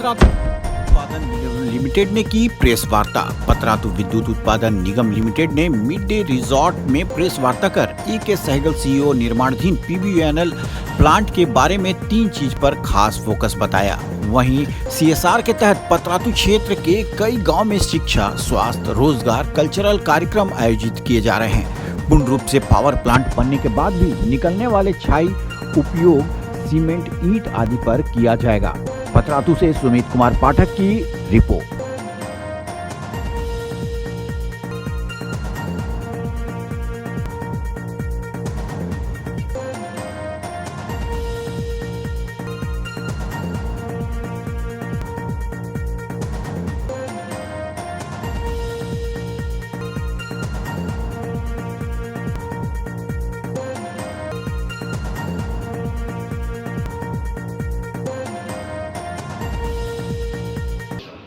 पतरातू उत्पादन निगम लिमिटेड ने की प्रेस वार्ता। पतरातू विद्युत उत्पादन निगम लिमिटेड ने मिड डे रिजॉर्ट में प्रेस वार्ता कर के सहगल सीईओ निर्माणाधीन पीबीयूएनएल प्लांट के बारे में 3 चीज पर खास फोकस बताया। वहीं सीएसआर के तहत पतरातू क्षेत्र के कई गांव में शिक्षा, स्वास्थ्य, रोजगार, कल्चरल कार्यक्रम आयोजित किए जा रहे हैं। पूर्ण रूप से पावर प्लांट बनने के बाद भी निकलने वाले छाई उपयोग सीमेंट, ईंट आदि पर किया जाएगा। पतरातू से सुमित कुमार पाठक की रिपोर्ट।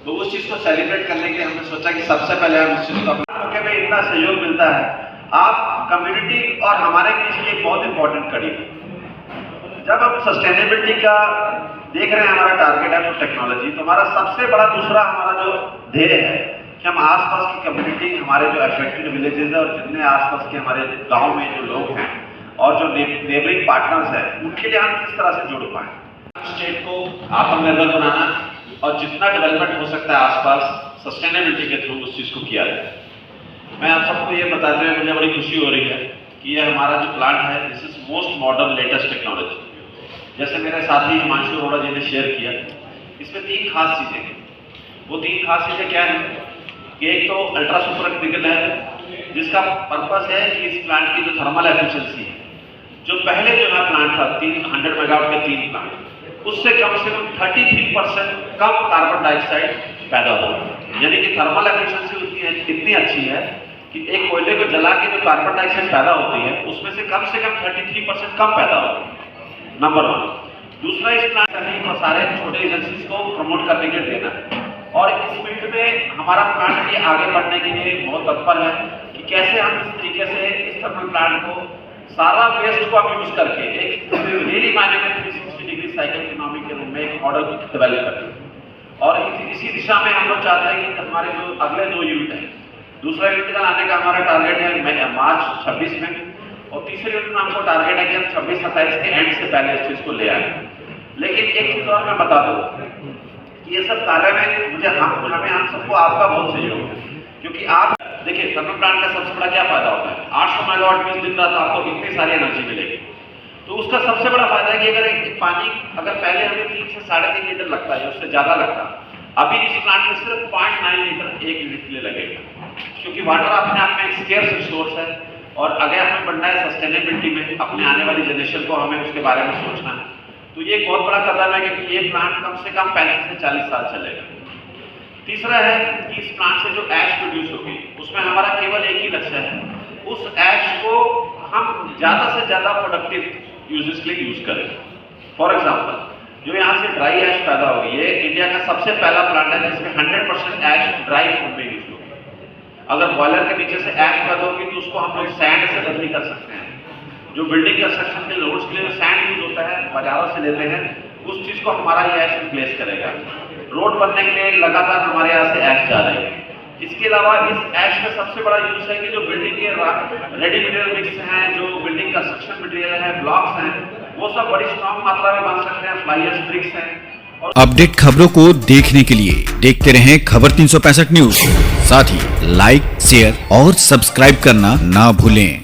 तो उस चीज को सेलिब्रेट करने के लिए हमने सोचा कि सबसे पहले हम इस चीज को अपने में इतना सहयोग मिलता है। आप कम्युनिटी और हमारे बीच की एक बहुत इंपॉर्टेंट कड़ी है। जब हम सस्टेनेबिलिटी का देख रहे हैं, हमारा टारगेट है तो टेक्नोलॉजी, तो हमारा सबसे बड़ा दूसरा हमारा जो ध्येय है कि हम आसपास की कम्युनिटी, हमारे जो अफेक्टेड विलेजेस है और जितने आसपास के हमारे गाँव में जो लोग हैं और जो नेबरिंग पार्टनर्स हैं, उनके लिए हम किस तरह से जुड़ पाए। स्टेट को आत्मनिर्भर बनाना और जितना डेवलपमेंट हो सकता है आसपास सस्टेनेबिलिटी के थ्रू उस चीज को किया जाए। मैं आप सबको ये बताते हुए मुझे बड़ी खुशी हो रही है कि ये हमारा जो प्लांट है, this is most modern latest technology. जैसे मेरे साथी हिमांशु अरोड़ा जी ने शेयर किया, इसमें 3 खास चीजें हैं। वो 3 खास चीजें क्या है कि एक तो अल्ट्रा सुपर क्रिटिकल है, जिसका पर्पस है कि इस प्लांट की जो थर्मल एफिशिएंसी है, जो पहले जो है प्लांट था 300 मेगावाट के 3 प्लांट, उससे कम 33% कम कार्बन डाइऑक्साइड पैदा होगा। यानी कि थर्मल एफिशिएंसी इतनी अच्छी है कि एक कोयले को जला के जो कार्बन डाइऑक्साइड पैदा होती है, उसमें से कम 33% कम पैदा होगी। नंबर 1। दूसरा, इस प्लांट को सारे छोटे एजेंसीज को प्रमोट करने के लिए देना है और इस फील्ड में हमारा प्लांट भी आगे बढ़ने के लिए बहुत तत्पर है कि कैसे हम इस तरीके से इस थर्मल प्लांट को सारा वेस्ट को आप यूज करके एक रियली मायने में 360 डिग्री साइकिल इकोनॉमी के रूप में एक मॉडल डेवलप करते। और इसी दिशा में हम लोग चाहते हैं कि हमारे जो अगले 2 यूनिट हैं, दूसरा यूनिट का लाने का हमारा टारगेट है मार्च 26 में, और तीसरे यूनिट में हमको टारगेट है कि हम 26-27 के एंड से पहले इस चीज को ले आए। लेकिन एक चीज और मैं बता दूं कि ये सब कार्य में हमें हम सबको आपका बहुत सहयोग है, क्योंकि आप देखिए थर्मल प्लांट का सबसे बड़ा क्या फायदा होता है, 800 मेगावाट में दिन रात आपको इतनी सारी एनर्जी मिलेगी। तो उसका सबसे बड़ा फायदा है कि अगर एक पानी अगर पहले हमें 3 से 3.5 लीटर लगता है, उससे ज्यादा लगता, अभी इस प्लांट में सिर्फ 0.9 लीटर 1 यूनिट के लिए लगेगा, क्योंकि वाटर अपने आप में एक स्केर्स रिसोर्स है और अगर हमें बढ़ना है सस्टेनेबिलिटी में, अपने आने वाली जनरेशन को हमें उसके बारे में सोचना है, तो ये एक बहुत बड़ा कदम है क्योंकि ये प्लांट कम से कम 35 से 40 साल चलेगा। तीसरा है कि इस प्लांट से जो ऐश प्रोड्यूस होगी, उसमें हमारा केवल एक ही लक्ष्य है, उस ऐश को हम ज्यादा से ज्यादा प्रोडक्टिव यूजेस के लिए यूज करें। फॉर एग्जांपल, जो यहाँ से ड्राई ऐश पैदा होगी, ये इंडिया का सबसे पहला प्लांट है जिसमें 100% ऐश ड्राई फॉर्म में यूज होगी। अगर बॉयलर के नीचे से ऐश पैदा होगी तो उसको हम लोग सैंड से बदली कर सकते हैं। जो बिल्डिंग कंस्ट्रक्शन के लोड्स के लिए सैंड यूज होता है, बाजारों से लेते हैं, उस चीज को हमारा ये ऐश रिप्लेस करेगा। रोड बनने के लिए लगातार हमारे यहाँ से ऐश जा रही है। इसके अलावा इस ऐश का सबसे बड़ा यूज है कि जो बिल्डिंग के रेडी मटेरियल मिक्स हैं, जो बिल्डिंग कंस्ट्रक्शन मटेरियल है, ब्लॉक्स हैं, वो सब बड़ी स्ट्रॉन्ग मात्रा में बन सकते हैं, फ्लाइयर्स, ब्रिक्स हैं। अपडेट खबरों को देखने के लिए देखते रहें खबर 365 न्यूज। साथ ही लाइक, शेयर और सब्सक्राइब करना ना भूलें।